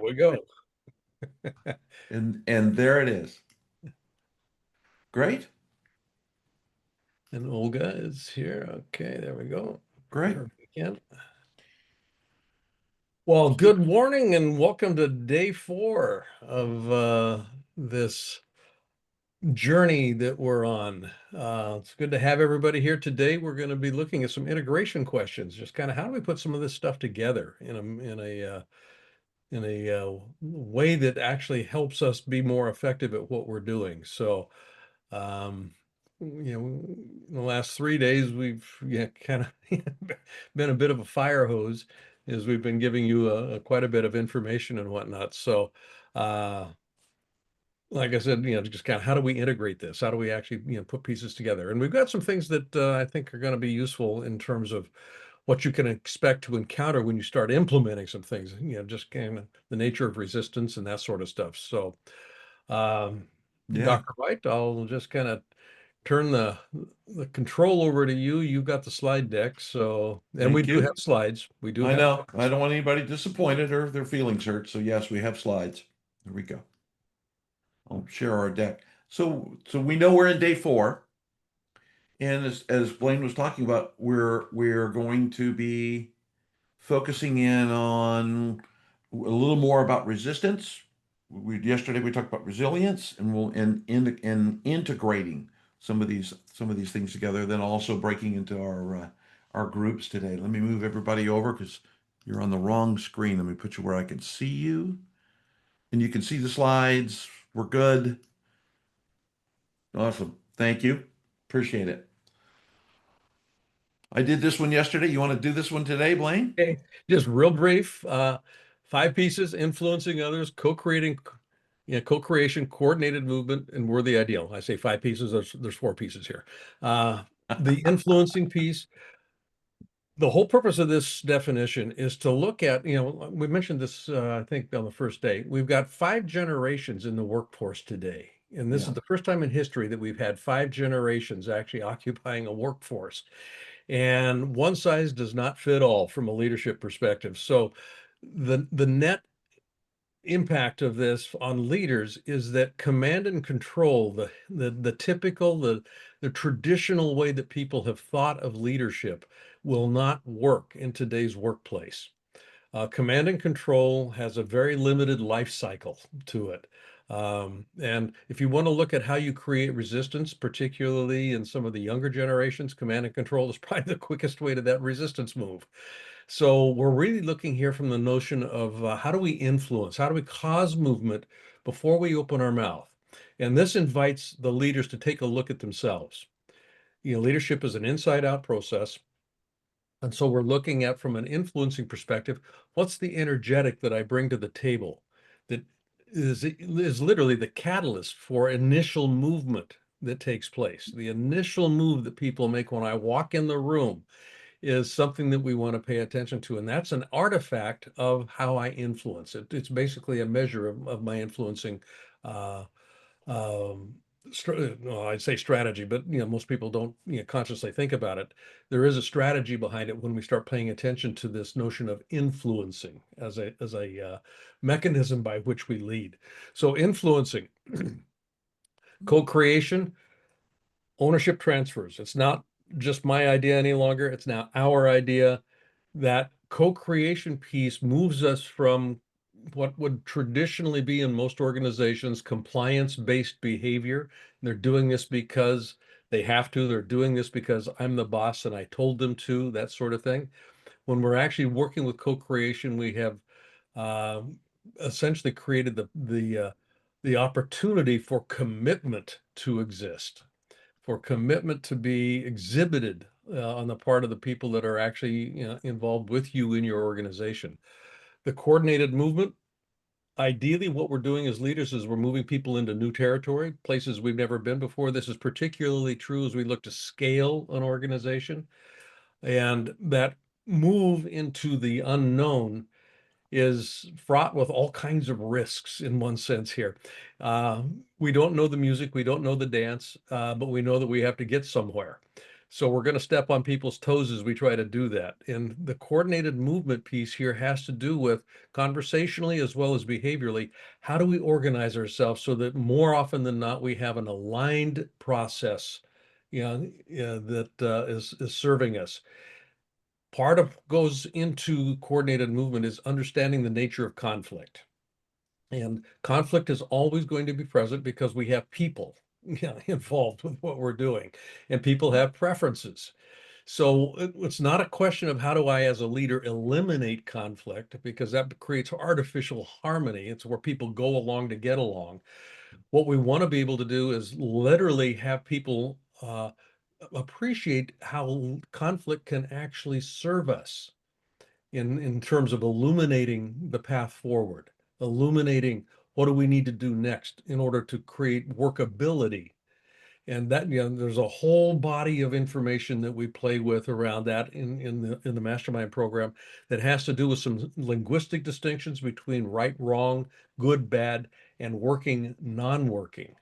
we go. And there it is. Great. And Olga is here. Okay, there we go. Great. Her again. Well, good morning and welcome to day 4 of this journey that we're on. It's good to have everybody here today. We're going to be looking at some integration questions, just kind of how do we put some of this stuff together in a way that actually helps us be more effective at what we're doing. So, um, in the last 3 days, we've kind of been a bit of a fire hose as we've been giving you quite a bit of information and whatnot. So, uh, like I said, just kind of how do we integrate this? How do we actually, put pieces together? And we've got some things that I think are going to be useful in terms of what you can expect to encounter when you start implementing some things, just kind of the nature of resistance and that sort of stuff. So, um, Yeah. Dr. White, I'll just kind of turn the control over to you. You've got the slide deck. So, and we Thank do have you. slides. We do I have know. I slides. don't want anybody disappointed or their feelings hurt. So yes, we have slides. There we go. I'll share our deck. So we know we're in day 4. And as Blaine was talking about, we're going to be focusing in on a little more about resistance. Yesterday we talked about resilience, and we'll and integrating some of these things together. Then also breaking into our groups today. Let me move everybody over because you're on the wrong screen. Let me put you where I can see you, and you can see the slides. We're good. Awesome. Thank you. Appreciate it. I did this one yesterday. You want to do this one today, Blaine? Okay, just real brief. 5 pieces: influencing others, co-creating, co-creation, coordinated movement, and worthy ideal. I say 5 pieces. There's 4 pieces here. Uh, the influencing piece. The whole purpose of this definition is to look at, we mentioned this, I think, on the first day. We've got 5 generations in the workforce today. And this is Yeah. the first time in history that we've had 5 generations actually occupying a workforce. And one size does not fit all from a leadership perspective. So the net impact of this on leaders is that command and control, the typical, the traditional way that people have thought of leadership will not work in today's workplace. Command and control has a very limited life cycle to it. And if you want to look at how you create resistance, particularly in some of the younger generations, command and control is probably the quickest way to that resistance move. So we're really looking here from the notion of how do we influence, how do we cause movement before we open our mouth? And this invites the leaders to take a look at themselves. Leadership is an inside out process. And so we're looking at, from an influencing perspective, what's the energetic that I bring to the table that is literally the catalyst for initial movement that takes place. The initial move that people make when I walk in the room is something that we want to pay attention to. And that's an artifact of how I influence it. It's basically a measure of my influencing uh, um, well, I'd say strategy, but most people don't consciously think about it. There is a strategy behind it when we start paying attention to this notion of influencing as a mechanism by which we lead. So influencing, co-creation, ownership transfers. It's not just my idea any longer. It's now our idea. That co-creation piece moves us from what would traditionally be in most organizations compliance-based behavior. They're doing this because they have to. They're doing this because I'm the boss and I told them to, that sort of thing. When we're actually working with co-creation, we have uh, essentially created the opportunity for commitment to exist, for commitment to be exhibited on the part of the people that are actually involved with you in your organization. The coordinated movement, ideally, what we're doing as leaders is we're moving people into new territory, places we've never been before. This is particularly true as we look to scale an organization. And that move into the unknown is fraught with all kinds of risks in one sense here. We don't know the music, we don't know the dance, but we know that we have to get somewhere. So we're going to step on people's toes as we try to do that. And the coordinated movement piece here has to do with conversationally as well as behaviorally. How do we organize ourselves so that more often than not we have an aligned process, that is serving us? Part of goes into coordinated movement is understanding the nature of conflict. And conflict is always going to be present because we have people involved with what we're doing, and people have preferences. So it's not a question of how do I, as a leader, eliminate conflict, because that creates artificial harmony. It's where people go along to get along. What we want to be able to do is literally have people appreciate how conflict can actually serve us in terms of illuminating the path forward, illuminating what do we need to do next in order to create workability. And that, there's a whole body of information that we play with around that in the mastermind program that has to do with some linguistic distinctions between right, wrong, good, bad, and working, non-working.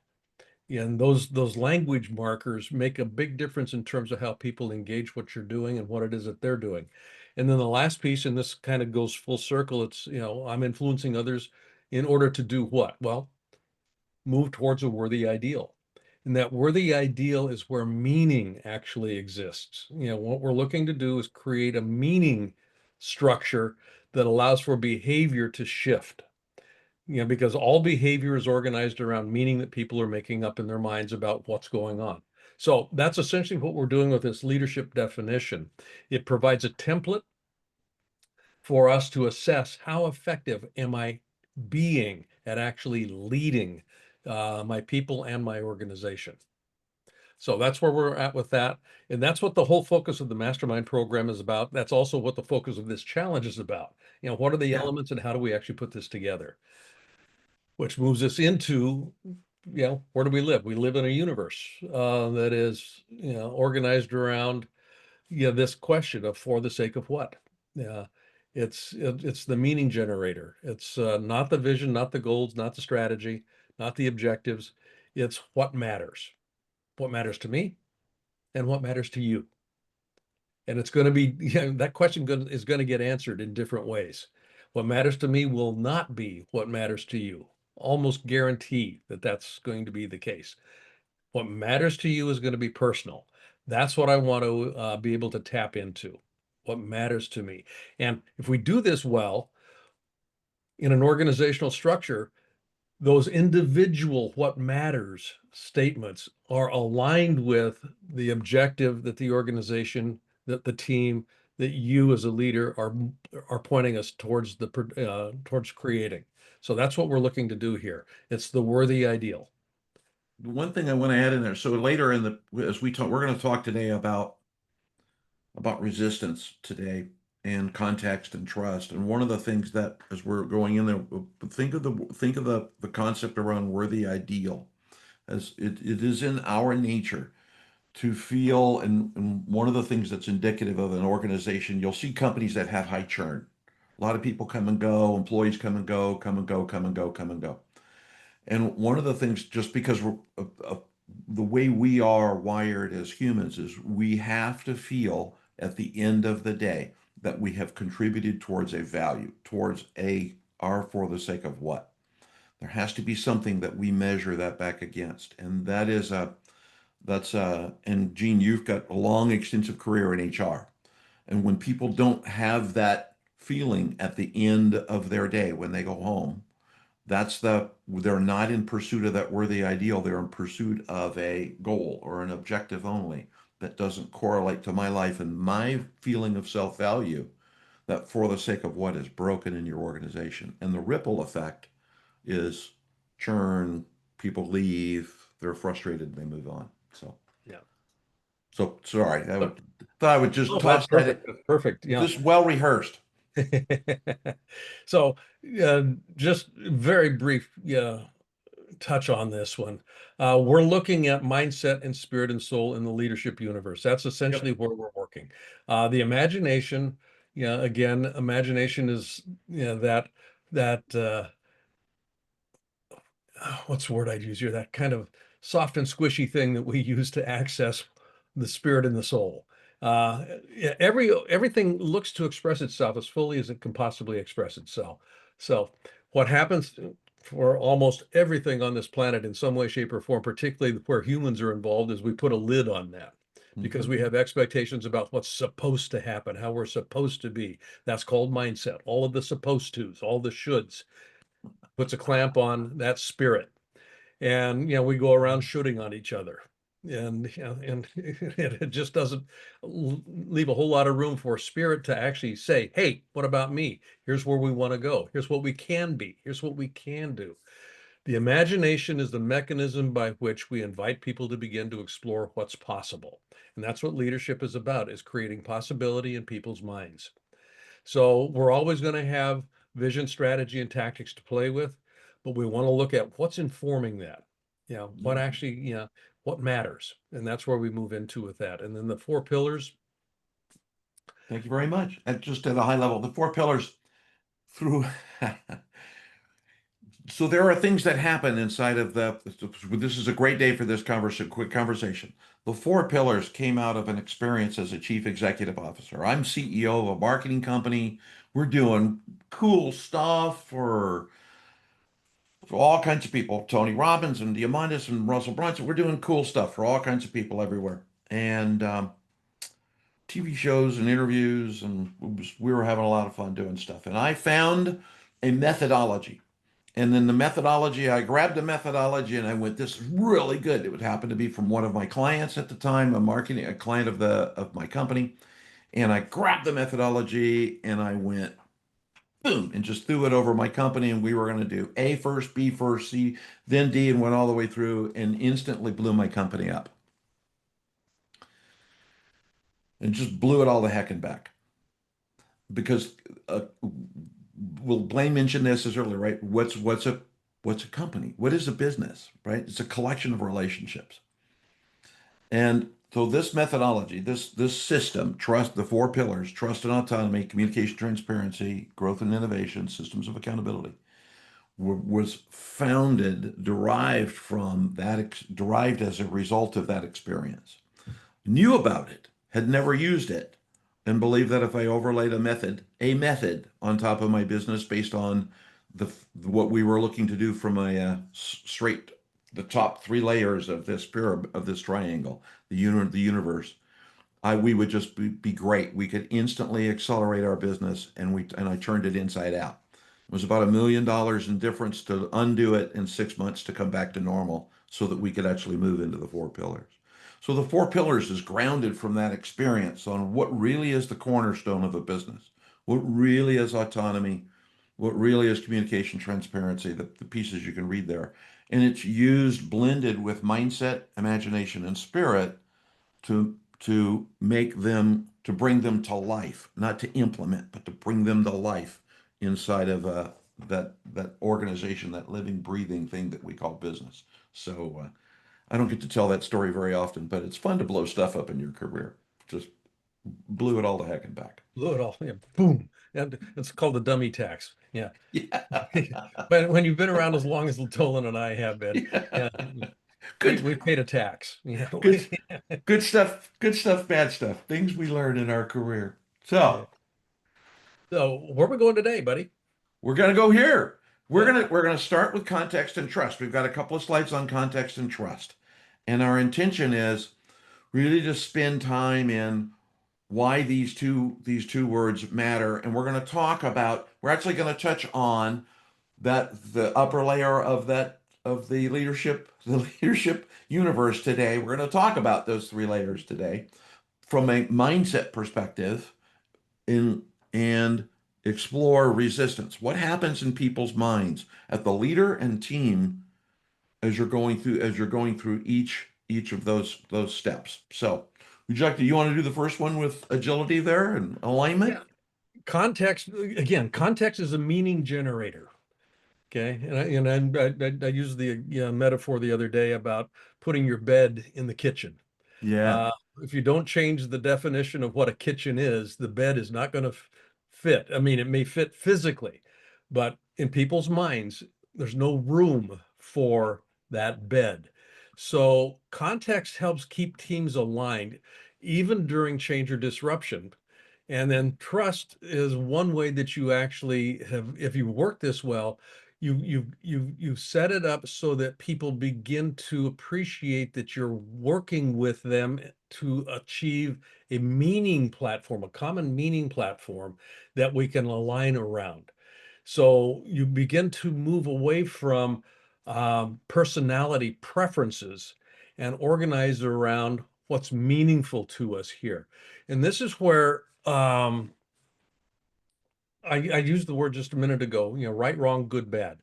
And those language markers make a big difference in terms of how people engage what you're doing and what it is that they're doing. And then the last piece, and this kind of goes full circle, it's, I'm influencing others in order to do what? Well, move towards a worthy ideal. And that worthy ideal is where meaning actually exists. What we're looking to do is create a meaning structure that allows for behavior to shift. Because all behavior is organized around meaning that people are making up in their minds about what's going on. So that's essentially what we're doing with this leadership definition. It provides a template for us to assess how effective am I being at actually leading my people and my organization. So that's where we're at with that. And that's what the whole focus of the mastermind program is about. That's also what the focus of this challenge is about. What are the Yeah. elements and how do we actually put this together? Which moves us into, where do we live? We live in a universe that is, organized around, this question of for the sake of what? Yeah, it's the meaning generator. It's not the vision, not the goals, not the strategy, not the objectives. It's what matters. What matters to me and what matters to you. And it's going to be, that question is going to get answered in different ways. What matters to me will not be what matters to you. Almost guarantee that that's going to be the case. What matters to you is going to be personal. That's what I want to be able to tap into. What matters to me. And if we do this well in an organizational structure, those individual what matters statements are aligned with the objective that the organization, that the team, that you as a leader are pointing us towards towards creating. So that's what we're looking to do here. It's the worthy ideal. One thing I want to add in there. So later in the as we talk, we're going to talk today about resistance today and context and trust. And one of the things that as we're going in there, think of the concept around worthy ideal as it is in our nature to feel and one of the things that's indicative of an organization, you'll see companies that have high churn. A lot of people come and go, employees come and go, come and go, come and go, come and go. And one of the things, just because the way we are wired as humans, is we have to feel at the end of the day that we have contributed towards a value, towards our for the sake of what. There has to be something that we measure that back against. And and Gene, you've got a long, extensive career in HR. And when people don't have that feeling at the end of their day when they go home, they're not in pursuit of that worthy ideal. They're in pursuit of a goal or an objective only that doesn't correlate to my life and my feeling of self-value, that for the sake of what is broken in your organization. And the ripple effect is churn, people leave, they're frustrated, they move on. Yeah. So sorry, So, thought I would just oh, that's toss that in. perfect. That's perfect. Yeah. This well rehearsed. So, just very brief, touch on this one. We're looking at mindset and spirit and soul in the leadership universe. That's essentially Yep. where we're working. The imagination, again, imagination is, that what's the word I'd use here? That kind of soft and squishy thing that we use to access the spirit and the soul. Yeah, everything looks to express itself as fully as it can possibly express itself. So what happens for almost everything on this planet in some way, shape, or form, particularly where humans are involved, is we put a lid on that because Mhm. we have expectations about what's supposed to happen, how we're supposed to be. That's called mindset. All of the supposed tos, all the shoulds, puts a clamp on that spirit. And we go around shooting on each other, and it just doesn't leave a whole lot of room for spirit to actually say, hey, what about me? Here's where we want to go. Here's what we can be. Here's what we can do. The imagination is the mechanism by which we invite people to begin to explore what's possible. And that's what leadership is about, is creating possibility in people's minds. So we're always going to have vision, strategy, and tactics to play with, but we want to look at what's informing that. What actually, what matters. And that's where we move into with that. And then the four pillars. Thank you very much. And just at a high level, the four pillars through. So there are things that happen inside of the. This is a great day for this conversation. Quick conversation. The four pillars came out of an experience as a chief executive officer. I'm CEO of a marketing company. We're doing cool stuff for all kinds of people. Tony Robbins and Diamandis and Russell Brunson. We're doing cool stuff for all kinds of people everywhere. And TV shows and interviews, and we were having a lot of fun doing stuff. And I found a methodology. And then the methodology, I grabbed the methodology and I went, this is really good. It would happen to be from one of my clients at the time, a client of my company. And I grabbed the methodology and I went, boom, and just threw it over my company. And we were going to do A first, B first, C, then D, and went all the way through and instantly blew my company up and just blew it all the heck and back. Because well, Blaine mentioned this as earlier, right? What's a company? What is a business, right? It's a collection of relationships. And so this methodology, this system, trust, the four pillars, trust and autonomy, communication, transparency, growth and innovation, systems of accountability, was founded, derived from that, derived as a result of that experience. Knew about it, had never used it, and believed that if I overlaid a method on top of my business based on the what we were looking to do from a straight the top three layers of this pyramid of this triangle, the universe, we would just be great. We could instantly accelerate our business, and I turned it inside out. It was about $1 million in difference to undo it in 6 months to come back to normal so that we could actually move into the four pillars. So the four pillars is grounded from that experience on what really is the cornerstone of a business, what really is autonomy, what really is communication transparency, the pieces you can read there. And it's used blended with mindset, imagination, and spirit to bring them to life, not to implement, but to bring them to life inside of that organization, that living, breathing thing that we call business. So I don't get to tell that story very often, but it's fun to blow stuff up in your career. Just blew it all the heck and back. Blew it all. Yeah, boom. And it's called the dummy tax. Yeah. Yeah. But when you've been around as long as Tolan and I have been, Yeah. yeah, we Good, we paid a tax. good, good stuff. Good stuff, bad stuff. Things we learn in our career. Yeah. So So where are we going today, buddy? we're gonna go here. We're Yeah. gonna we're gonna start with context and trust. We've got a couple of slides on context and trust. And our intention is really to spend time in why these two words matter. And we're actually going to touch on the upper layer of the leadership universe today. We're going to talk about those three layers today from a mindset perspective in and explore resistance. What happens in people's minds at the leader and team as you're going through each of those steps. So, would you like to you want to do the first one with agility there and alignment? Yeah. Context, again, context is a meaning generator. Okay. And I used the metaphor the other day about putting your bed in the kitchen. Yeah. Uh, if you don't change the definition of what a kitchen is, the bed is not going to fit. I mean, it may fit physically, but in people's minds, there's no room for that bed. So context helps keep teams aligned, even during change or disruption. And then trust is one way that you actually have, if you work this well, you set it up so that people begin to appreciate that you're working with them to achieve a meaning platform, a common meaning platform that we can align around. So you begin to move away from personality preferences and organize around what's meaningful to us here. And this is where I used the word just a minute ago, right, wrong, good, bad.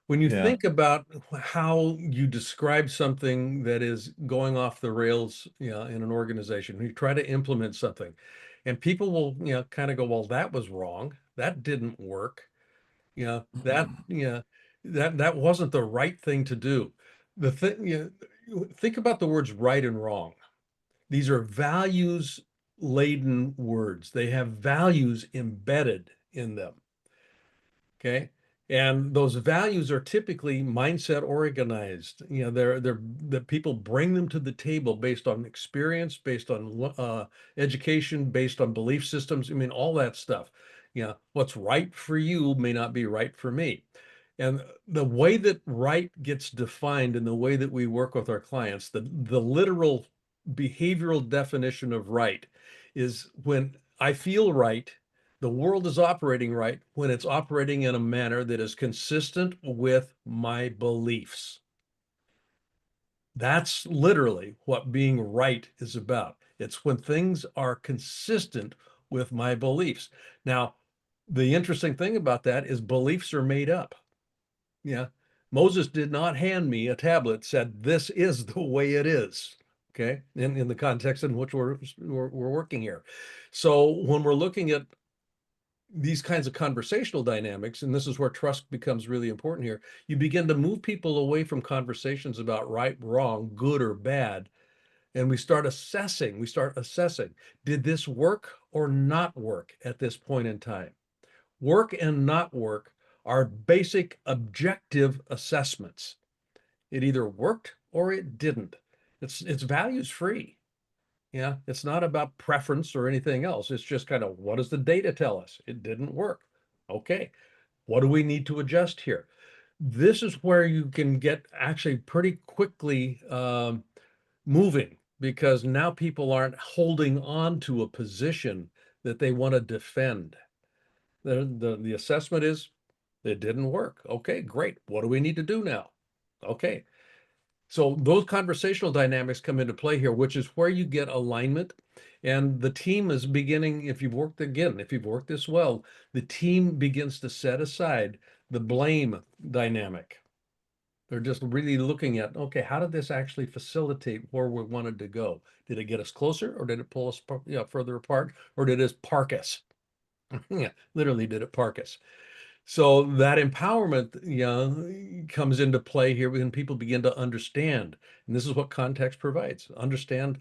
When you Yeah. think about how you describe something that is going off the rails, in an organization, you try to implement something, and people will, kind of go, well, that was wrong. That didn't work. That, that wasn't the right thing to do. The thing, think about the words right and wrong. These are values laden words. They have values embedded in them. Okay. And those values are typically mindset organized. They're that people bring them to the table based on experience, based on education, based on belief systems. I mean, all that stuff. What's right for you may not be right for me. And the way that right gets defined in the way that we work with our clients, the literal behavioral definition of right is when I feel right, the world is operating right when it's operating in a manner that is consistent with my beliefs. That's literally what being right is about. It's when things are consistent with my beliefs. Now, the interesting thing about that is beliefs are made up. Yeah. Moses did not hand me a tablet, said, this is the way it is. Okay. In the context in which we're working here. So when we're looking at these kinds of conversational dynamics, and this is where trust becomes really important here, you begin to move people away from conversations about right, wrong, good or bad, and we start assessing, did this work or not work at this point in time? Work and not work are basic objective assessments. It either worked or it didn't. It's values free. Yeah, it's not about preference or anything else. It's just kind of, what does the data tell us? It didn't work. Okay, what do we need to adjust here? This is where you can get actually pretty quickly moving, because now people aren't holding on to a position that they want to defend. The assessment is it didn't work. Okay, great. What do we need to do now? Okay, so those conversational dynamics come into play here, which is where you get alignment. And the team is beginning, if you've worked this well, the team begins to set aside the blame dynamic. They're just really looking at, okay, how did this actually facilitate where we wanted to go? Did it get us closer, or did it pull us further apart, or did it park us? Yeah, literally, did it park us? So that empowerment, comes into play here when people begin to understand. And this is what context provides. Understand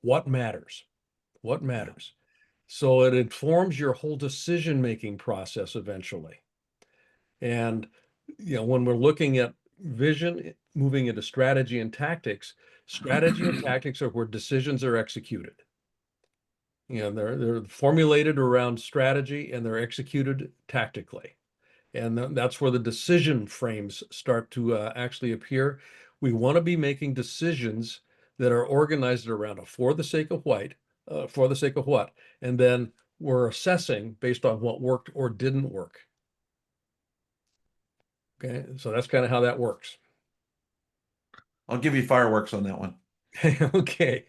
what matters, what Yeah. matters. So it informs your whole decision-making process eventually. And, when we're looking at vision, moving into strategy and tactics are where decisions are executed. They're formulated around strategy and they're executed tactically. And that's where the decision frames start to actually appear. We want to be making decisions that are organized around a for the sake of for the sake of what, and then we're assessing based on what worked or didn't work. Okay, so that's kind of how that works. I'll give you fireworks on that one. Okay,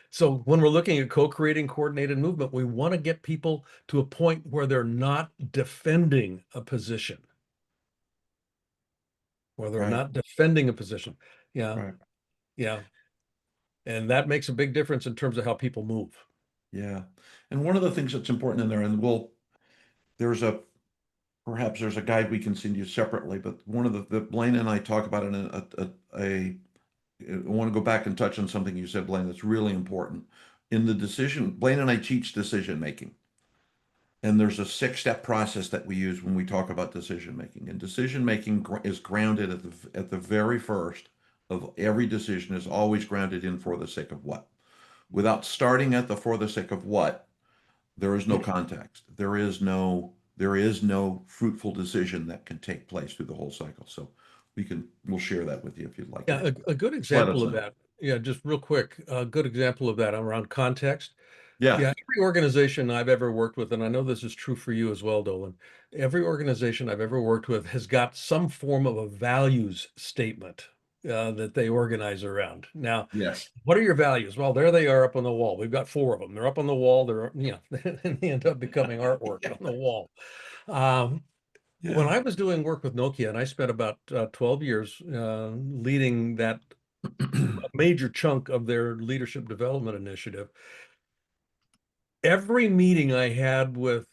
so when we're looking at co-creating coordinated movement, we want to get people to a point where they're not defending a position, where they're Right. not defending a position. Yeah, Right. yeah. And that makes a big difference in terms of how people move. Yeah. And one of the things that's important in there, and there's a, perhaps there's a guide we can send you separately, but one of the Blaine and I talk about it in I want to go back and touch on something you said, Blaine, that's really important. In the decision, Blaine and I teach decision making. And there's a six-step process that we use when we talk about decision making. And decision making is grounded at the very first of every decision is always grounded in for the sake of what. Without starting at the for the sake of what, there is no context. There is no fruitful decision that can take place through the whole cycle. So we'll share that with you if you'd like Yeah, to. a good Just let example us of know. that. Yeah, just real quick, a good example of that around context. Yeah. Yeah, every organization I've ever worked with, and I know this is true for you as well, Dolan, every organization I've ever worked with has got some form of a values statement that they organize around. Now, Yes. what are your values? Well, there they are up on the wall. We've got four of them. They're up on the wall. They're, and they end up becoming artwork Yeah. on the wall. Um, when Yeah. I was doing work with Nokia, and I spent about 12 years leading that major chunk of their leadership development initiative, every meeting I had with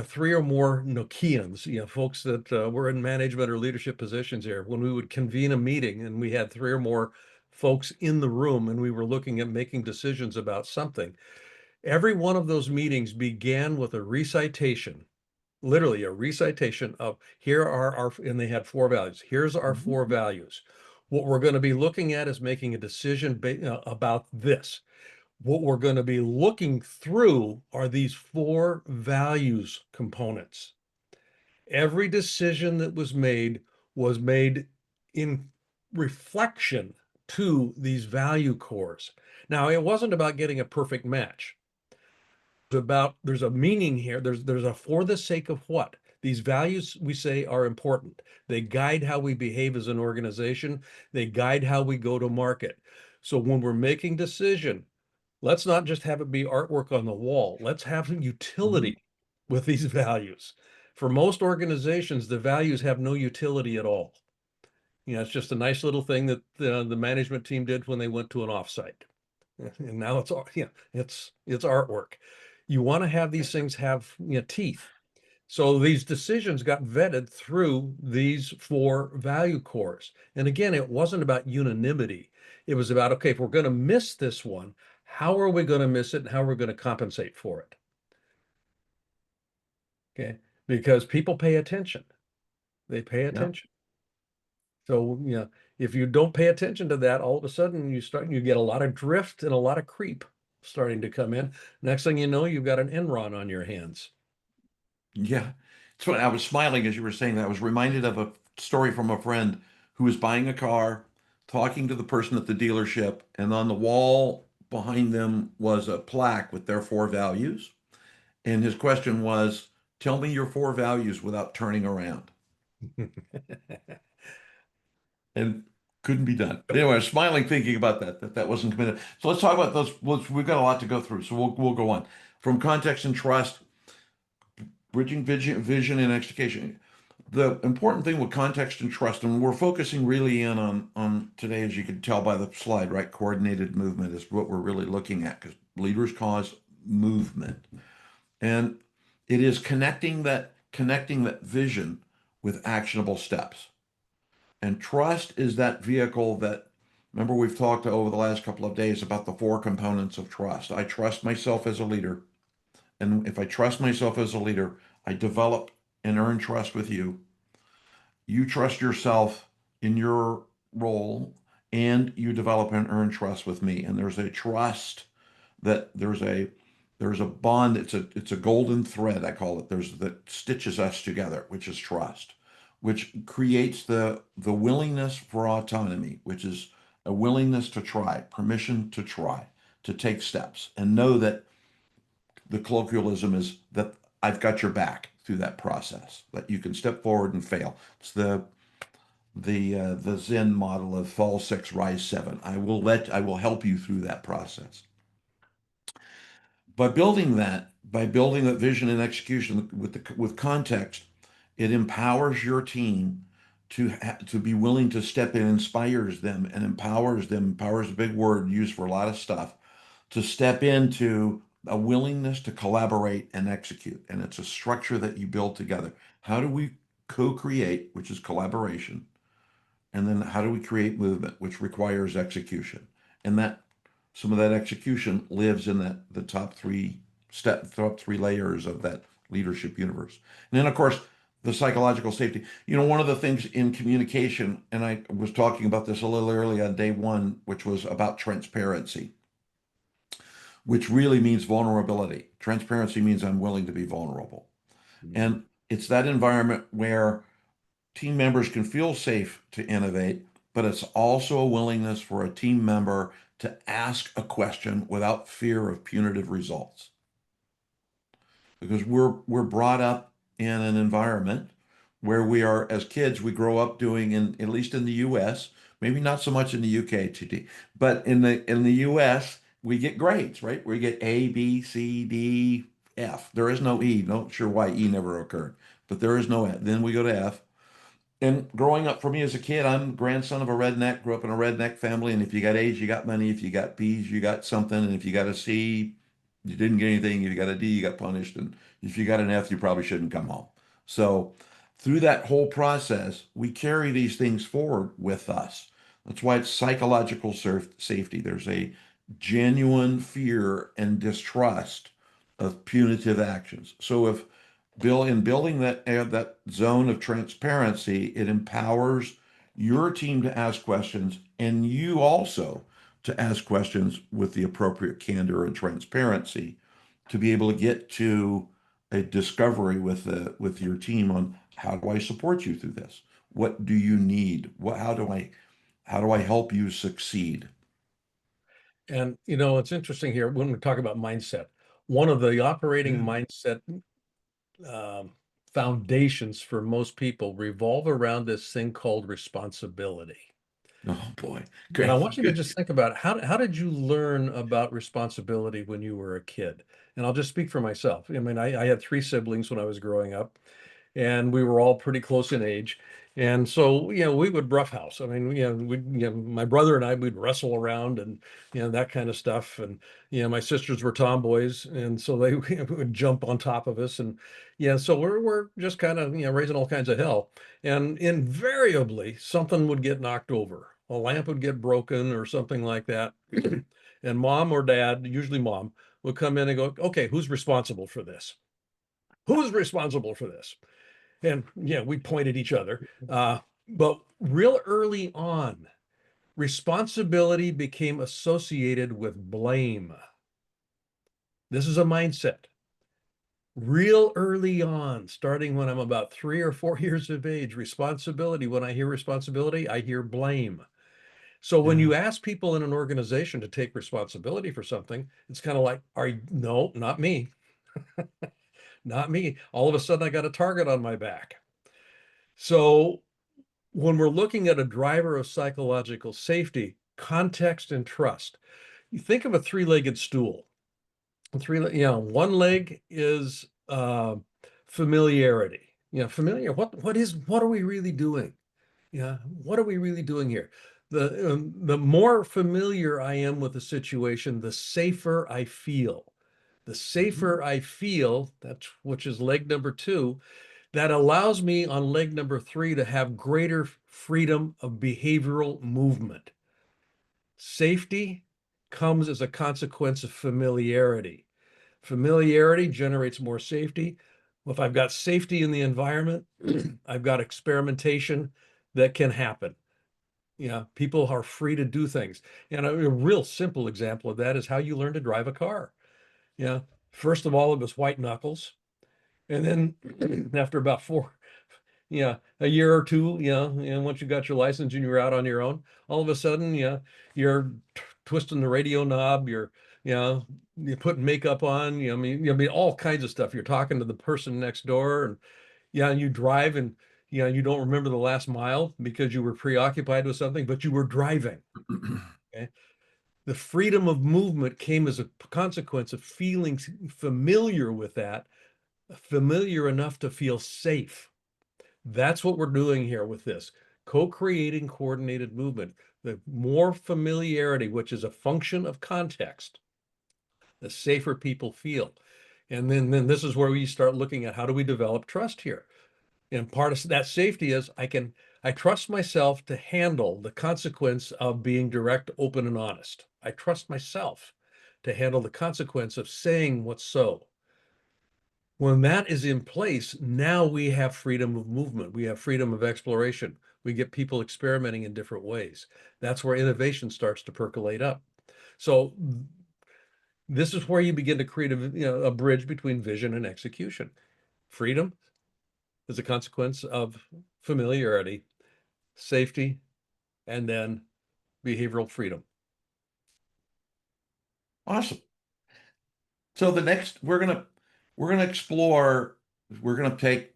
three or more Nokians, folks that were in management or leadership positions here, when we would convene a meeting and we had three or more folks in the room and we were looking at making decisions about something, every one of those meetings began with a recitation, literally a recitation of here are our, and they had four values. Here's our Mhm. four values. What we're going to be looking at is making a decision about this. What we're going to be looking through are these four values components. Every decision that was made in reflection to these value cores. Now, it wasn't about getting a perfect match. It's about there's a meaning here. There's a for the sake of what? These values we say are important. They guide how we behave as an organization. They guide how we go to market. So when we're making decision, let's not just have it be artwork on the wall. Let's have Mhm. utility with these values. For most organizations, the values have no utility at all. It's just a nice little thing that the management team did when they went to an offsite. And now it's artwork. You want to have these things have teeth. So these decisions got vetted through these four value cores. And again, it wasn't about unanimity. It was about, okay, if we're going to miss this one, how are we going to miss it and how are we going to compensate for it? Okay. Because people pay attention. They pay Yeah. attention. So, if you don't pay attention to that, all of a sudden you get a lot of drift and a lot of creep starting to come in. Next thing you know, you've got an Enron on your hands. Yeah. So I was smiling as you were saying that. I was reminded of a story from a friend who was buying a car, talking to the person at the dealership, and on the wall behind them was a plaque with their four values. And his question was, tell me your four values without turning around. And couldn't be done. But anyway, I was smiling thinking about that wasn't committed. So let's talk about those. We've got a lot to go through, so we'll go on. From context and trust, bridging vision and execution. The important thing with context and trust, and we're focusing really in on today, as you can tell by the slide, right? Coordinated movement is what we're really looking at because leaders cause movement. And it is connecting that vision with actionable steps. And trust is that vehicle that, remember, we've talked over the last couple of days about the four components of trust. I trust myself as a leader. And if I trust myself as a leader, I develop and earn trust with you. You trust yourself in your role, and you develop and earn trust with me. And there's a trust that there's a bond. It's a golden thread, I call it. There's that stitches us together, which is trust, which creates the willingness for autonomy, which is a willingness to try, permission to try, to take steps, and know that the colloquialism is that I've got your back through that process, that you can step forward and fail. It's the Zen model of fall six, rise seven. I will help you through that process. By building that vision and execution with context, it empowers your team to be willing to step in, inspires them, and empowers them. Empowers a big word used for a lot of stuff to step into a willingness to collaborate and execute. And it's a structure that you build together. How do we co-create, which is collaboration, and then how do we create movement, which requires execution? And that some of that execution lives in that the top three layers of that leadership universe. And then of course the psychological safety. One of the things in communication, and I was talking about this a little early on day one, which was about transparency, which really means vulnerability. Transparency means I'm willing to be vulnerable. Mhm. And it's that environment where team members can feel safe to innovate, but it's also a willingness for a team member to ask a question without fear of punitive results. Because we're brought up in an environment where we are, as kids, we grow up doing, in at least in the US, maybe not so much in the UK, TD, but in the US, we get grades, right? We get A, B, C, D, F. There is no E. Not sure why E never occurred, but there is no F. Then we go to F. And growing up for me as a kid, I'm grandson of a redneck, grew up in a redneck family. And if you got A's, you got money. If you got B's, you got something. And if you got a C, you didn't get anything. If you got a D, you got punished. And if you got an F, you probably shouldn't come home. So through that whole process, we carry these things forward with us. That's why it's psychological safety. There's a genuine fear and distrust of punitive actions. So if in building that zone of transparency, it empowers your team to ask questions and you also to ask questions with the appropriate candor and transparency to be able to get to a discovery with your team on how do I support you through this? What do you need? How do I help you succeed? And it's interesting here when we talk about mindset. One of the operating Yeah. mindset um, foundations for most people revolve around this thing called responsibility. Oh boy. And I Great. want you to Good. just think about how did you learn about responsibility when you were a kid? And I'll just speak for myself. I mean, I had three siblings when I was growing up, and we were all pretty close in age. And so, we would roughhouse. I mean, my brother and I would wrestle around and that kind of stuff. And my sisters were tomboys, and so they would jump on top of us. And so we're just kind of raising all kinds of hell. And invariably, something would get knocked over. A lamp would get broken or something like that. And mom or dad, usually mom, would come in and go, "Okay, who's responsible for this? Who's responsible for this?" And we point at each other. But real early on, responsibility became associated with blame. This is a mindset. Real early on, starting when I'm about 3 or 4 years of age, responsibility. When I hear responsibility, I hear blame. So when Yeah. you ask people in an organization to take responsibility for something, it's kind of like, no, not me, not me. All of a sudden, I got a target on my back. So when we're looking at a driver of psychological safety, context and trust, you think of a three-legged stool. One leg is familiarity. Familiar. What are we really doing? What are we really doing here? The more familiar I am with the situation, the safer I feel. The Mhm. safer I feel, which is leg number two, that allows me on leg number three to have greater freedom of behavioral movement. Safety comes as a consequence of familiarity. Familiarity generates more safety. Well, if I've got safety in the environment, I've got experimentation that can happen. People are free to do things. And a real simple example of that is how you learn to drive a car. Yeah. First of all, it was white knuckles. And then after about a year or two, and once you got your license and you're out on your own, all of a sudden, you're twisting the radio knob, you know, you're putting makeup on, I mean, all kinds of stuff. You're talking to the person next door, and and you drive, and you don't remember the last mile because you were preoccupied with something, but you were driving. Okay. The freedom of movement came as a consequence of feeling familiar with that, familiar enough to feel safe. That's what we're doing here with this co-creating coordinated movement. The more familiarity, which is a function of context, the safer people feel. And then this is where we start looking at how do we develop trust here. And part of that safety is I trust myself to handle the consequence of being direct, open, and honest. I trust myself to handle the consequence of saying what's so. When that is in place, now we have freedom of movement. We have freedom of exploration. We get people experimenting in different ways. That's where innovation starts to percolate up. So this is where you begin to create a bridge between vision and execution. Freedom is a consequence of familiarity, safety, and then behavioral freedom. Awesome. So the next we're gonna explore, we're gonna take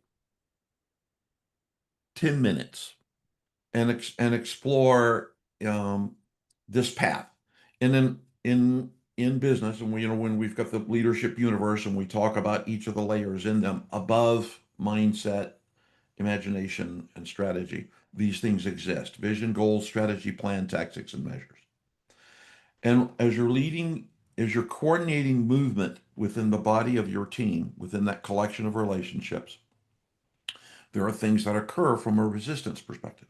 10 minutes and explore this path. And then in business, and we, when we've got the leadership universe and we talk about each of the layers in them, above mindset, imagination, and strategy, these things exist: vision, goals, strategy, plan, tactics, and measures. And as you're coordinating movement within the body of your team, within that collection of relationships, there are things that occur from a resistance perspective.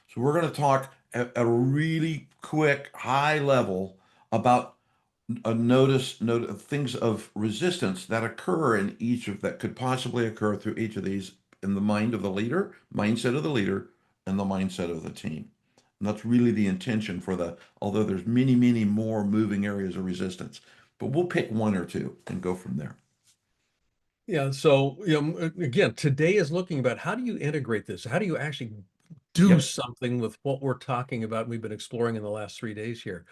So we're going to talk at a really quick, high level about a notice things of resistance that occur in each of that could possibly occur through each of these in the mind of the leader, mindset of the leader, and the mindset of the team. And that's really the intention for although there's many, many more moving areas of resistance, but we'll pick one or two and go from there. Yeah. So, again, today is looking about how do you integrate this? How do you actually do Yep. something with what we're talking about? We've been exploring in the last 3 days here.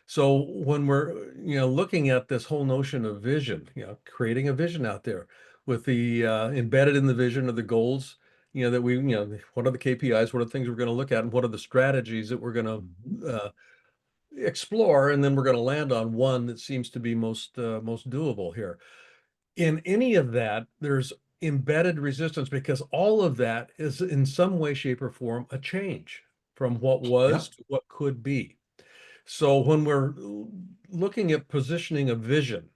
So when we're, looking at this whole notion of vision, creating a vision out there with the embedded in the vision of the goals, that what are the KPIs, what are the things we're going to look at, and what are the strategies that we're going Mhm. to explore, and then we're going to land on one that seems to be most doable here. In any of that, there's embedded resistance because all of that is in some way, shape, or form a change from what was Yep. to what could be. So when we're looking at positioning a vision,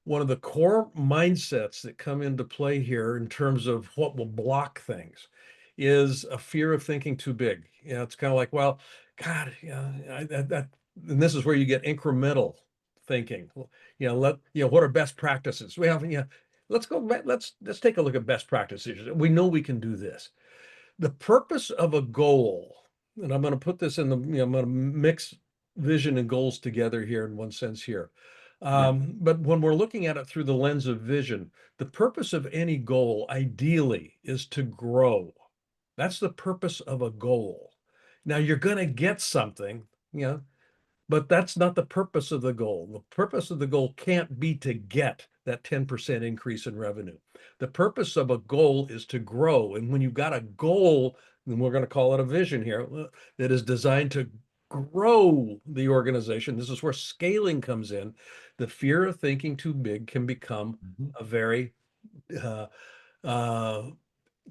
one of the core mindsets that come into play here in terms of what will block things is a fear of thinking too big. It's kind of like, well, God, and this is where you get incremental thinking. What are best practices? Let's go back. Let's take a look at best practices. We know we can do this. The purpose of a goal, and I'm going to put this in I'm going to mix vision and goals together here in one sense here. Yeah. But when we're looking at it through the lens of vision, the purpose of any goal ideally is to grow. That's the purpose of a goal. Now you're going to get something, you know, but that's not the purpose of the goal. The purpose of the goal can't be to get that 10% increase in revenue. The purpose of a goal is to grow. And when you've got a goal, then we're going to call it a vision here, that is designed to grow the organization. This is where scaling comes in. The fear of thinking too big can become Mhm. a very uh, uh,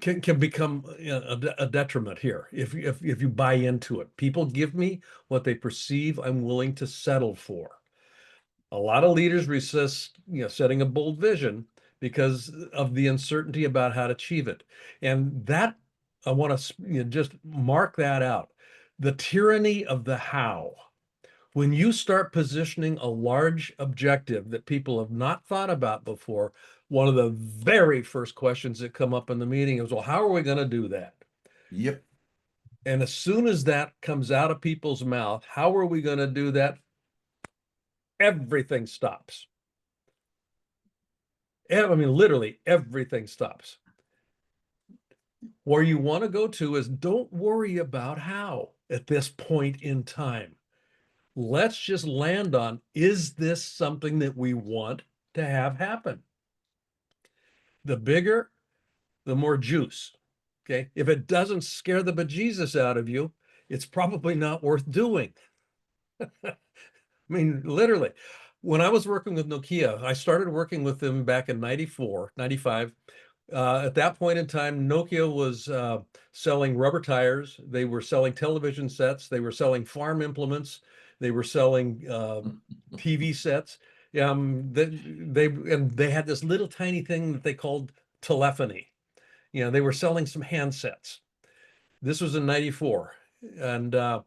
can become a detriment here if you buy into it. People give me what they perceive I'm willing to settle for. A lot of leaders resist, setting a bold vision because of the uncertainty about how to achieve it. And that I want to just mark that out. The tyranny of the how. When you start positioning a large objective that people have not thought about before, one of the very first questions that come up in the meeting is, well, how are we going to do that? Yep. And as soon as that comes out of people's mouth, how are we going to do that? Everything stops. I mean, literally everything stops. Where you want to go to is don't worry about how at this point in time. Let's just land on, is this something that we want to have happen? The bigger, the more juice. Okay. If it doesn't scare the bejesus out of you, it's probably not worth doing. I mean, literally, when I was working with Nokia, I started working with them back in 94, 95. At that point in time, Nokia was selling rubber tires. They were selling television sets. They were selling farm implements. They were selling TV sets. They had this little tiny thing that they called telephony. They were selling some handsets. This was in 94. And the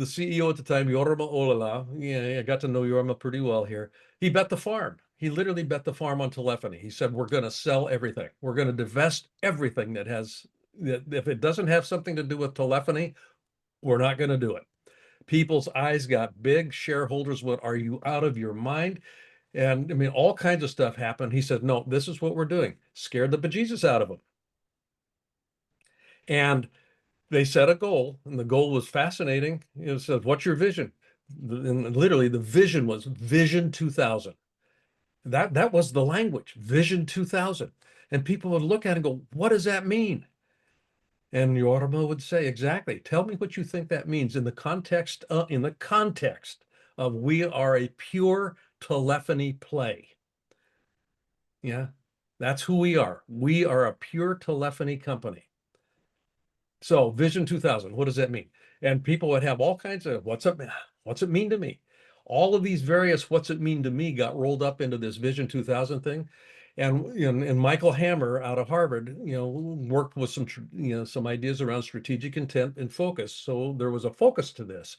CEO at the time, Jorma Olala, I got to know Jorma pretty well here. He bet the farm. He literally bet the farm on telephony. He said, we're going to sell everything. We're going to divest everything that has, that if it doesn't have something to do with telephony, we're not going to do it. People's eyes got big. Shareholders went, are you out of your mind? And I mean, all kinds of stuff happened. He said, no, this is what we're doing. Scared the bejesus out of them. And they set a goal, and the goal was fascinating. It said, what's your vision? And literally the vision was Vision 2000. That was the language, Vision 2000. And people would look at it and go, what does that mean? And Yorma would say, exactly. Tell me what you think that means in the context of we are a pure telephony play. Yeah, that's who we are. We are a pure telephony company. So Vision 2000, what does that mean? And people would have all kinds of what's it mean to me? All of these various what's it mean to me got rolled up into this Vision 2000 thing. And Michael Hammer out of Harvard, worked with some ideas around strategic intent and focus. So there was a focus to this.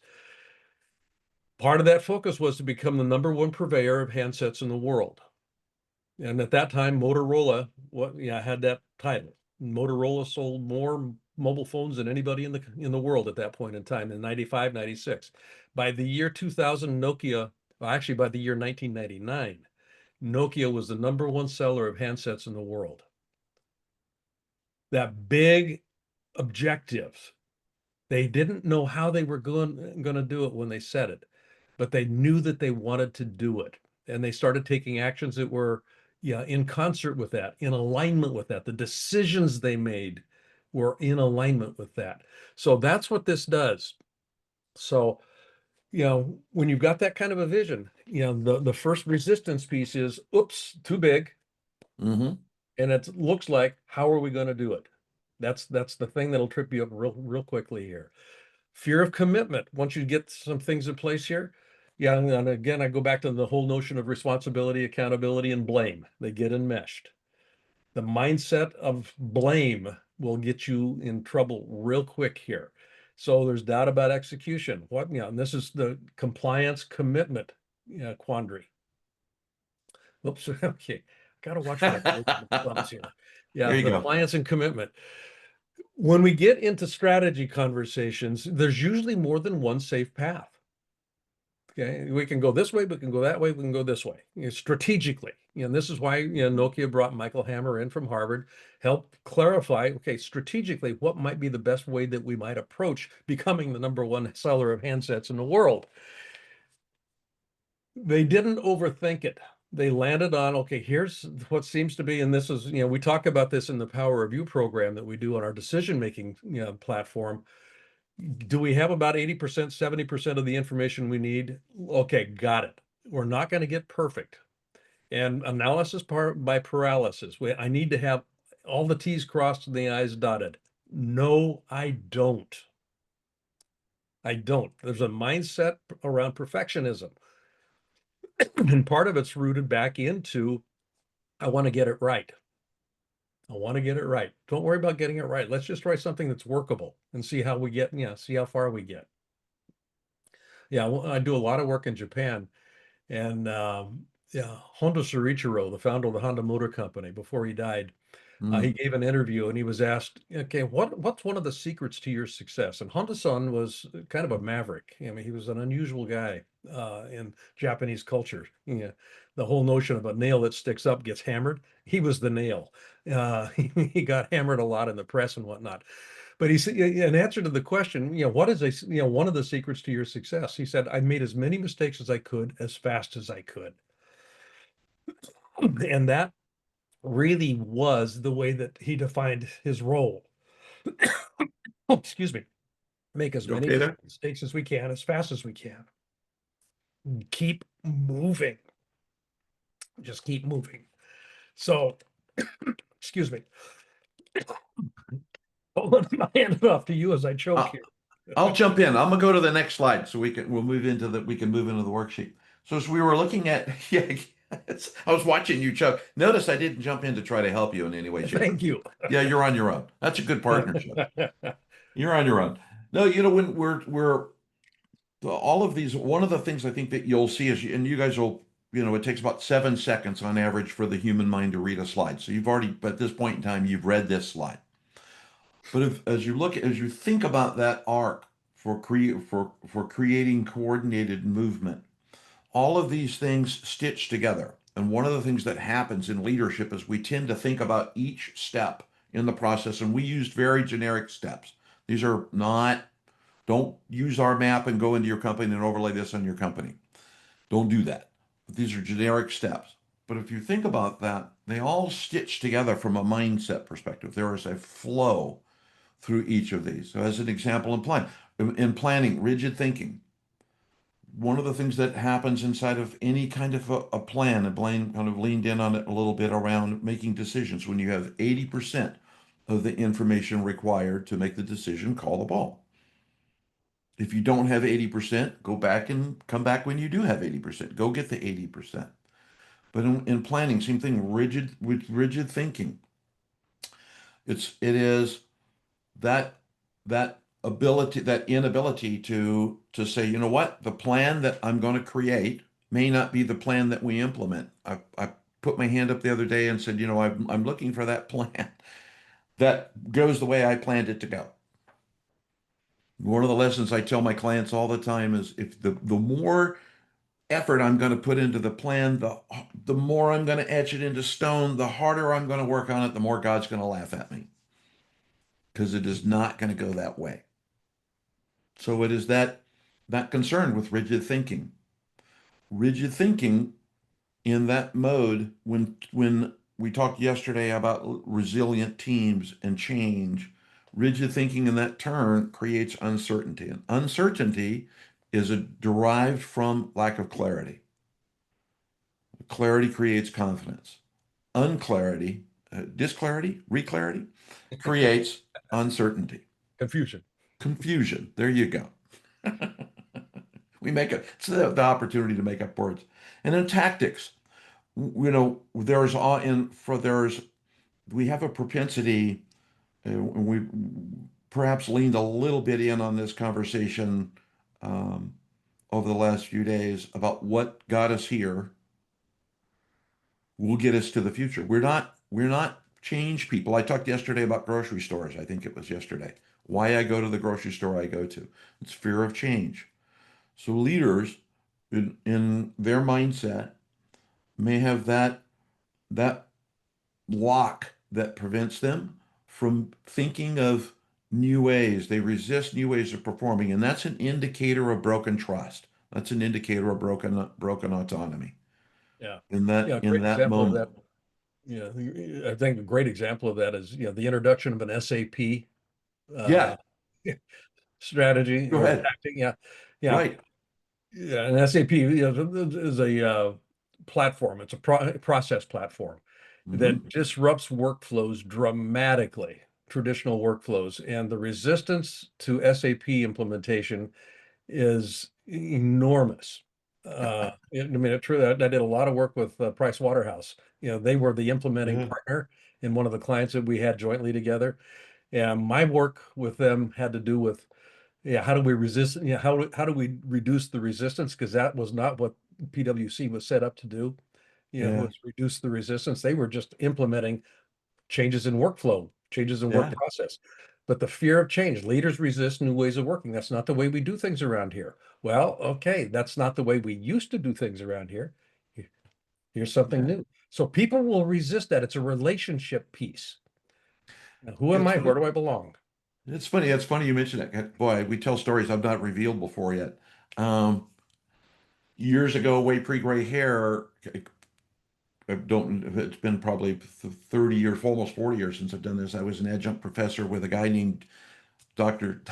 Part of that focus was to become the number one purveyor of handsets in the world. And at that time, Motorola had that title. Motorola sold more mobile phones than anybody in the world at that point in time in 95, 96. By the year 2000, Nokia, well, actually by the year 1999, Nokia was the number one seller of handsets in the world. That big objectives. They didn't know how they were going to do it when they said it, but they knew that they wanted to do it. And they started taking actions that were in concert with that, in alignment with that. The decisions they made were in alignment with that. So that's what this does. So, when you've got that kind of a vision, the first resistance piece is, oops, too big. Mm-hmm. And it looks like, how are we going to do it? That's the thing that'll trip you up real quickly here. Fear of commitment. Once you get some things in place here, and again, I go back to the whole notion of responsibility, accountability, and blame. They get enmeshed. The mindset of blame will get you in trouble real quick here. So there's doubt about execution. And this is the compliance commitment quandary. Oops, okay. Got to watch what I close my thumbs here. Yeah, There you the go. compliance and commitment. When we get into strategy conversations, there's usually more than one safe path. Okay, we can go this way, we can go that way, we can go this way, strategically. This is why Nokia brought Michael Hammer in from Harvard, help clarify, okay, strategically, what might be the best way that we might approach becoming the number one seller of handsets in the world. They didn't overthink it. They landed on, okay, here's what seems to be, and this is, we talk about this in the Power Review program that we do on our decision-making platform. Do we have about 80%, 70% of the information we need? Okay, got it. We're not going to get perfect. And analysis by paralysis. I need to have all the T's crossed and the I's dotted. No, I don't. I don't. There's a mindset around perfectionism. And part of it's rooted back into, I want to get it right. I want to get it right. Don't worry about getting it right. Let's just write something that's workable and see how we get, see how far we get. Yeah, I do a lot of work in Japan, and Honda Sorichiro, the founder of the Honda Motor Company, before he died, he gave an interview and he was asked, okay, what's one of the secrets to your success? And Honda-san was kind of a maverick. I mean, he was an unusual guy in Japanese culture. The whole notion of a nail that sticks up gets hammered. He was the nail. He got hammered a lot in the press and whatnot. But he said, in answer to the question, what is one of the secrets to your success? He said, I made as many mistakes as I could, as fast as I could. And that really was the way that he defined his role. Oh, excuse me. Make as You many okay there? mistakes as we can, as fast as we can. Keep moving. Just keep moving. So, excuse me. I'll hand it off to you as I choke Uh, here. I'll jump in. I'm gonna go to the next slide so we'll move into the worksheet. So as we were looking at, yeah, I was watching you, Chuck. Notice I didn't jump in to try to help you in any way, shape, or Thank form. you. Yeah, you're on your own. That's a good partnership. You're on your own. No, when we're all of these, one of the things I think that you'll see is, and you guys will it takes about 7 seconds on average for the human mind to read a slide. So you've already, but at this point in time, you've read this slide. But as you think about that arc for creating coordinated movement, all of these things stitch together. And one of the things that happens in leadership is we tend to think about each step in the process, and we used very generic steps. These are not, don't use our map and go into your company and overlay this on your company. Don't do that. These are generic steps. But if you think about that, they all stitch together from a mindset perspective. There is a flow through each of these. So as an example in planning, rigid thinking. One of the things that happens inside of any kind of a plan, and Blaine kind of leaned in on it a little bit around making decisions. When you have 80% of the information required to make the decision, call the ball. If you don't have 80%, go back and come back when you do have 80%. Go get the 80%. But in planning, same thing, rigid thinking. It is that that inability to say, you know what, the plan that I'm going to create may not be the plan that we implement. I put my hand up the other day and said, I'm looking for that plan that goes the way I planned it to go. One of the lessons I tell my clients all the time is if the more effort I'm going to put into the plan, the more I'm going to etch it into stone, the harder I'm going to work on it, the more God's going to laugh at me because it is not going to go that way. So it is that concern with rigid thinking. Rigid thinking in that mode, when we talked yesterday about resilient teams and change, rigid thinking in that turn creates uncertainty. And uncertainty is derived from lack of clarity. Clarity creates confidence. Unclarity, disclarity, reclarity creates uncertainty. Confusion. Confusion. There you go. It's the opportunity to make up words. And then tactics. There's all in for there's we have a propensity, and we perhaps leaned a little bit in on this conversation um, over the last few days about what got us here will get us to the future. We're not change people. I talked yesterday about grocery stores. I think it was yesterday. Why I go to the grocery store I go to. It's fear of change. So leaders in their mindset may have that lock that prevents them from thinking of new ways. They resist new ways of performing, and that's an indicator of broken trust. That's an indicator of broken autonomy Yeah. in Yeah. that Great example of moment. that. Yeah. I think a great example of that is, the introduction of an SAP uh, Yeah, strategy go or ahead. tactic. Yeah. Yeah. Right. Yeah. An SAP, is a platform. It's a process platform Hmm. that disrupts workflows dramatically, traditional workflows. And the resistance to SAP implementation is enormous. I mean, true. I did a lot of work with Price Waterhouse. They were the implementing Yeah. partner in one of the clients that we had jointly together. And my work with them had to do with, yeah, how do we resist? How do we reduce the resistance? Because that was not what PwC was set up to do. Yeah. Was reduce the resistance. They were just implementing changes in workflow, changes in work Yeah. process. But the fear of change, leaders resist new ways of working. That's not the way we do things around here. Well, okay, that's not the way we used to do things around here. Here's something Yeah. new. So people will resist that. It's a relationship piece. Now, who Yeah, am it's I? Where funny. do I belong? It's funny. It's funny you mentioned that. Boy, we tell stories I've not revealed before yet. Um, Years ago, way pre-gray hair, I don't, it's been probably 30 years, almost 40 years since I've done this. I was an adjunct professor with a guy named Dr.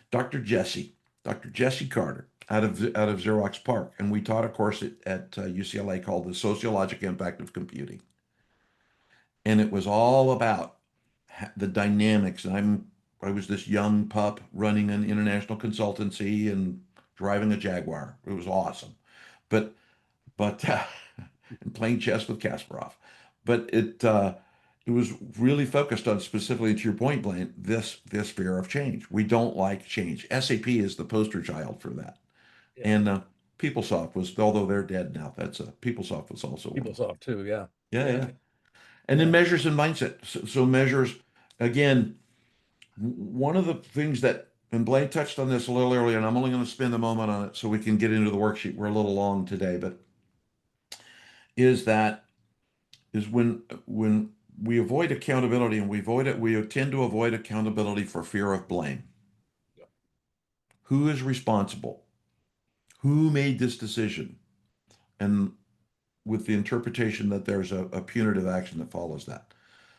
Dr. Jesse, Dr. Jesse Carter out of Xerox PARC. And we taught a course at UCLA called The Sociologic Impact of Computing. And it was all about the dynamics. And I was this young pup running an international consultancy and driving a Jaguar. It was awesome. But and playing chess with Kasparov. But it was really focused on, specifically to your point, Blaine, this fear of change. We don't like change. SAP is the poster child for that. Yeah. And PeopleSoft was, although they're dead now. That's a PeopleSoft was also one of them. PeopleSoft too. Yeah. Yeah, Yeah. yeah. And then Yeah. measures and mindset. So measures, again, one of the things that, and Blaine touched on this a little earlier, and I'm only going to spend a moment on it so we can get into the worksheet. We're a little long today, but is that is when we avoid accountability and we tend to avoid accountability for fear of blame. Who is responsible? Who made this decision? And with the interpretation that there's a punitive action that follows that.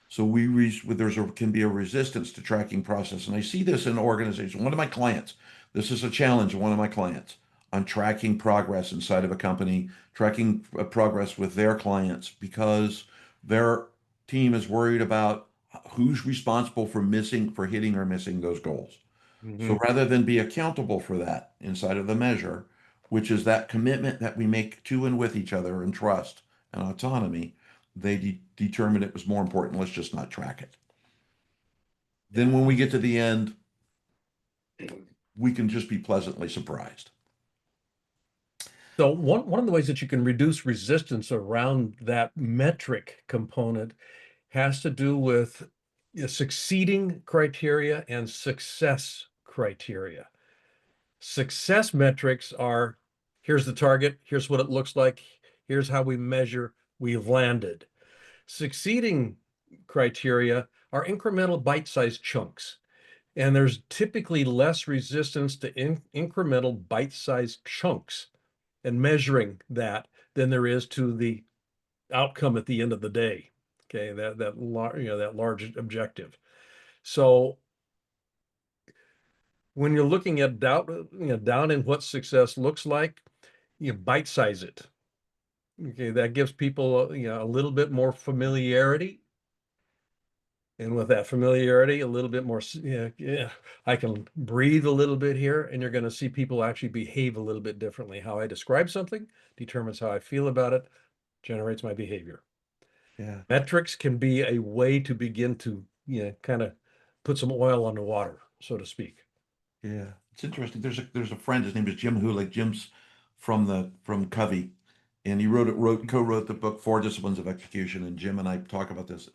So can be a resistance to tracking process, and I see this in organizations. One of my clients, this is a challenge. One of my clients on tracking progress inside of a company, tracking progress with their clients because their team is worried about who's responsible for hitting or missing those goals. So Hmm. rather than be accountable for that inside of the measure, which is that commitment that we make to and with each other and trust and autonomy, they determined it was more important. Let's just not track it. Then Yeah. when we get to the end, we can just be pleasantly surprised. So one of the ways that you can reduce resistance around that metric component has to do with succeeding criteria and success criteria. Success metrics are here's the target, here's what it looks like, here's how we measure we've landed. Succeeding criteria are incremental bite-sized chunks. And there's typically less resistance to incremental bite-sized chunks and measuring that than there is to the outcome at the end of the day. Okay, that large objective. So when you're looking at down in what success looks like, you bite size it. Okay, that gives people a little bit more familiarity. And with that familiarity, a little bit more, yeah, I can breathe a little bit here, and you're going to see people actually behave a little bit differently. How I describe something determines how I feel about it, generates my behavior. Yeah, Metrics can be a way to begin to, kind of put some oil on the water, so to speak. yeah. It's interesting. There's a friend. His name is Jim Hulick. Jim's from Covey, and he co-wrote the book Four Disciplines of Execution. And Jim and I talk about this.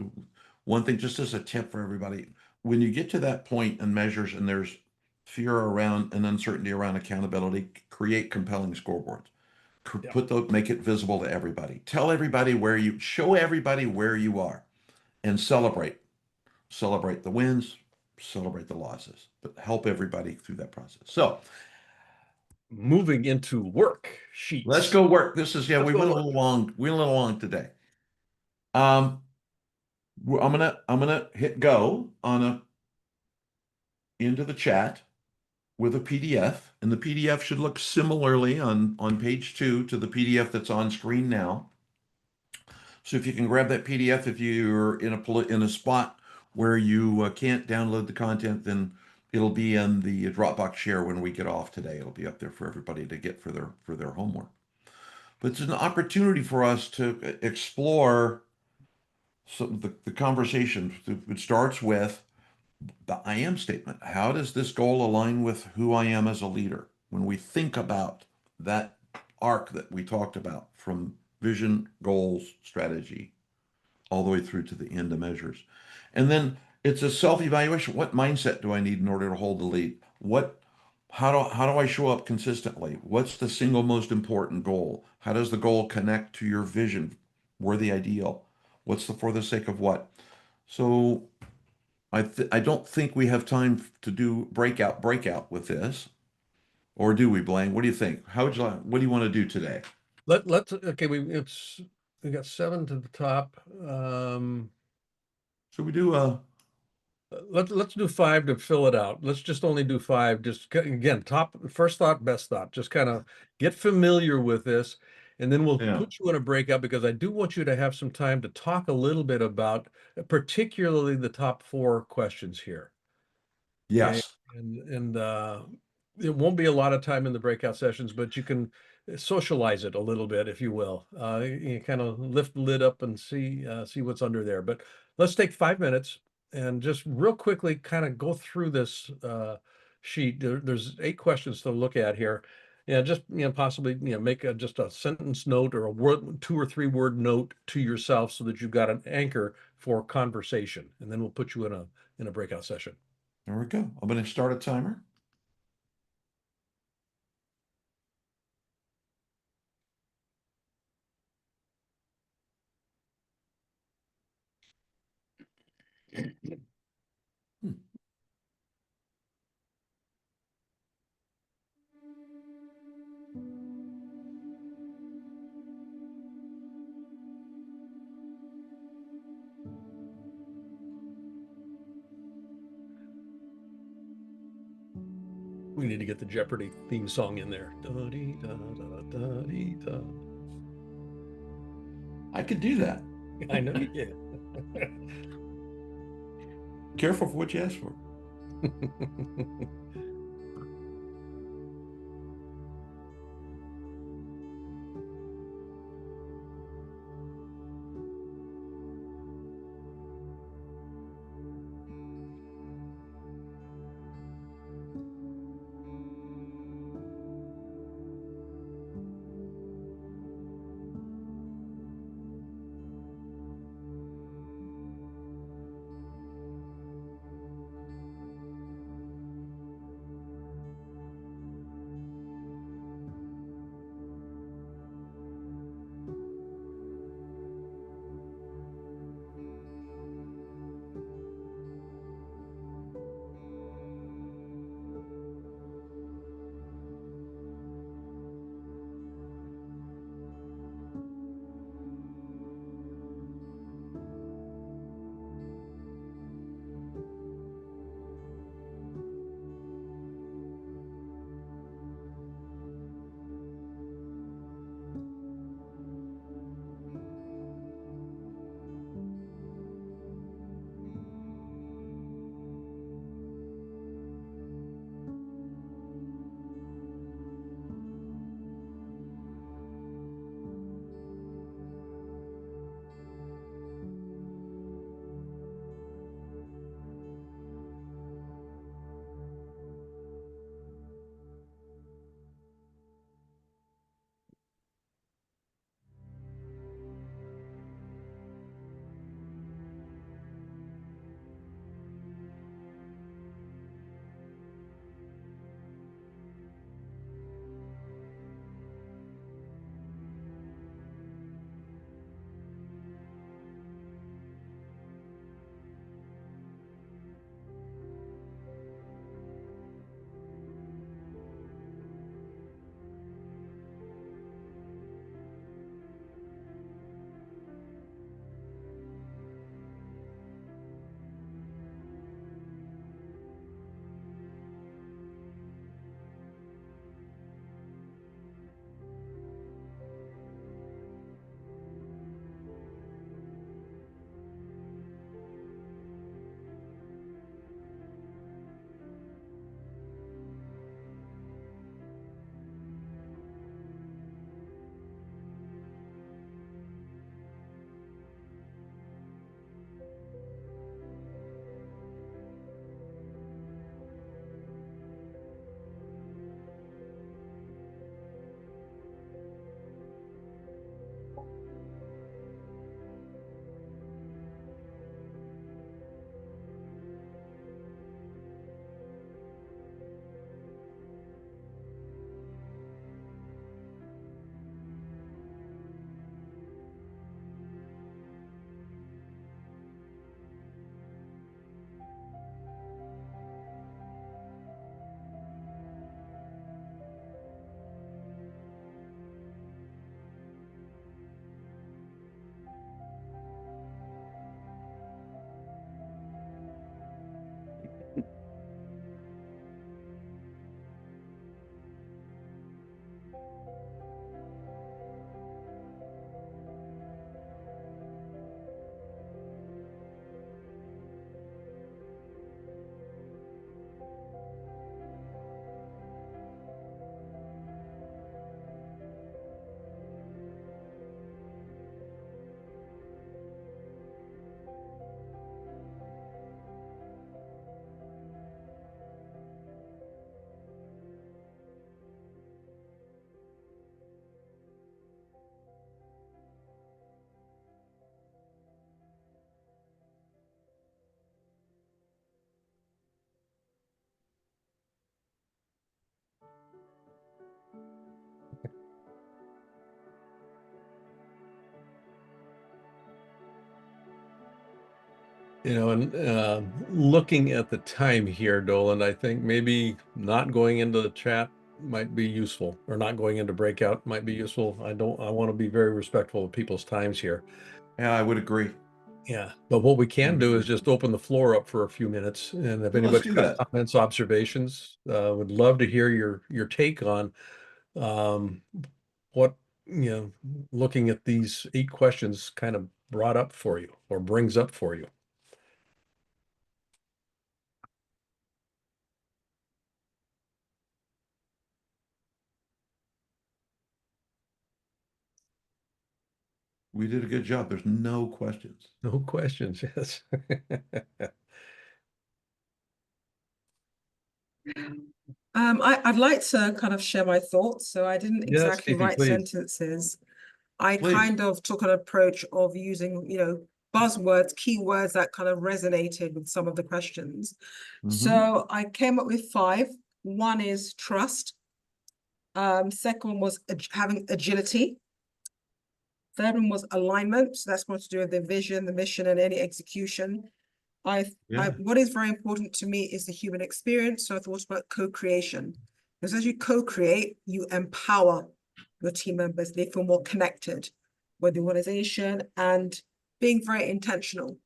One thing, just as a tip for everybody, when you get to that point and measures, and there's fear around and uncertainty around accountability, create compelling scoreboards. Yeah. Make it visible to everybody. Show everybody where you are, and celebrate the wins, celebrate the losses, but help everybody through that process. So Moving into work let's sheets. go work. This is, yeah, Let's we go to went a work. little long. We went a little long today. Um, I'm gonna hit go on a into the chat with a PDF, and the PDF should look similarly on page 2 to the PDF that's on screen now. So if you can grab that PDF, if you're in a spot where you can't download the content, then it'll be in the Dropbox share when we get off today. It'll be up there for everybody to get for their homework. But it's an opportunity for us to explore the conversation. It starts with the I am statement. How does this goal align with who I am as a leader? When we think about that arc that we talked about from vision, goals, strategy, all the way through to the end of measures. And then it's a self-evaluation. What mindset do I need in order to hold the lead? How do I show up consistently? What's the single most important goal? How does the goal connect to your vision? Worthy ideal? What's the for the sake of what? So I don't think we have time to do breakout with this, or do we, Blaine? What do you think? What do you want to do today? Let's okay, we got 7 to the top. Should we do Let's do 5 to fill it out. Let's just only do 5. Just again, top first thought, best thought. Just kind of get familiar with this, and then we'll yeah. put you in a breakout because I do want you to have some time to talk a little bit about particularly the top 4 questions here. Okay. Yes. And it won't be a lot of time in the breakout sessions, but you can socialize it a little bit, if you will. You kind of lift the lid up and see what's under there. But let's take 5 minutes and just real quickly kind of go through this sheet. There's 8 questions to look at here. Yeah, just, possibly, make just a sentence note or a word, 2 or 3 word note to yourself so that you've got an anchor for conversation. And then we'll put you in a breakout session. There we go. I'm going to start a timer. Hmm. We need to get the Jeopardy theme song in there. Da-dee-da-da-da-dee-da. I could do that. I know you can. Careful for what you ask for. And looking at the time here, Dolan, I think maybe not going into the chat might be useful, or not going into breakout might be useful. I want to be very respectful of people's times here. Yeah, I would agree. Yeah, but what we can do is just open the floor up for a few minutes, and if So let's anybody's do got that. comments, observations, would love to hear your take on um, what looking at these 8 questions kind of brought up for you or brings up for you. We did a good job. There's no questions. No questions, yes. I'd like to kind of share my thoughts. So I didn't Yes, exactly Stevie, write please. sentences. I Please. kind of took an approach of using, buzzwords, keywords that kind of resonated with some of the questions. So I came up with 5. One is trust. Second one was having agility. Third one was alignment. So that's more to do with the vision, the mission, and any execution. What is very important to me is the human experience. So I thought about co-creation. Because as you co-create, you empower your team members. They feel more connected with the organization and being very intentional.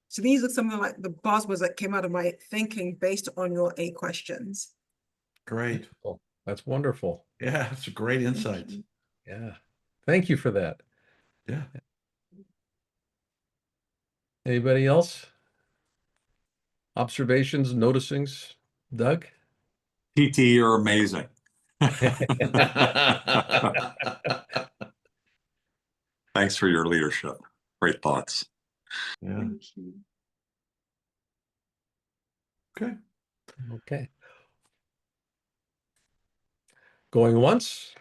So these are some of the buzzwords that came out of my thinking based on your 8 questions. Great. That's wonderful. Yeah, it's a great insight. Yeah. Thank you for that. Yeah. Anybody else? Observations, noticings? Doug? PT, you're amazing. Thanks for your leadership. Great thoughts. Yeah. Okay. Okay. Going once?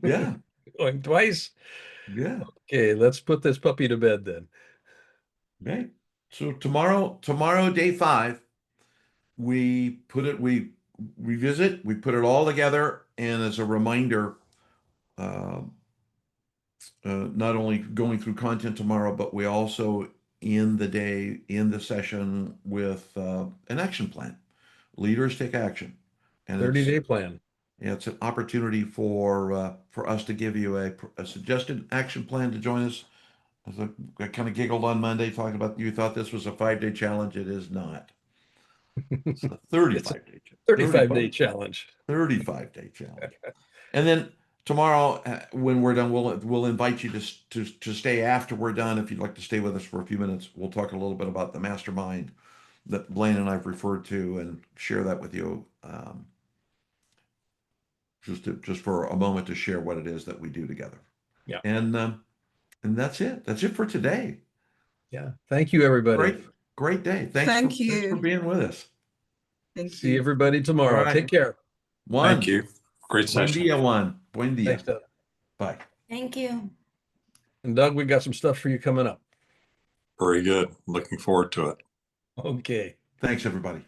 Yeah. Going twice? Yeah. Okay, let's put this puppy to bed then. Okay. So tomorrow, day 5, we revisit, we put it all together, and as a reminder, not only going through content tomorrow, but we also in the session with an action plan. Leaders take action, and 30-day plan. it's an opportunity for us to give you a suggested action plan to join us. I kind of giggled on Monday talking about you thought this was a 5-day challenge. It is not. It's a 35-day 35-day challenge. 35-day challenge. And then tomorrow, when we're done, we'll invite you to stay after we're done. If you'd like to stay with us for a few minutes, we'll talk a little bit about the mastermind that Blaine and I've referred to and share that with you. Just for a moment to share what it is that we do together. Yeah. And that's it. That's it for today. Yeah. Thank you, everybody. Great day. Thanks for being with us. See everybody tomorrow. Right. Take care. Thank you. Great Buen session. dia, Juan. Buen dia. Thanks, Doug. Bye. Thank you. And Doug, we got some stuff for you coming up. Very good. Looking forward to it. Okay. Thanks, everybody.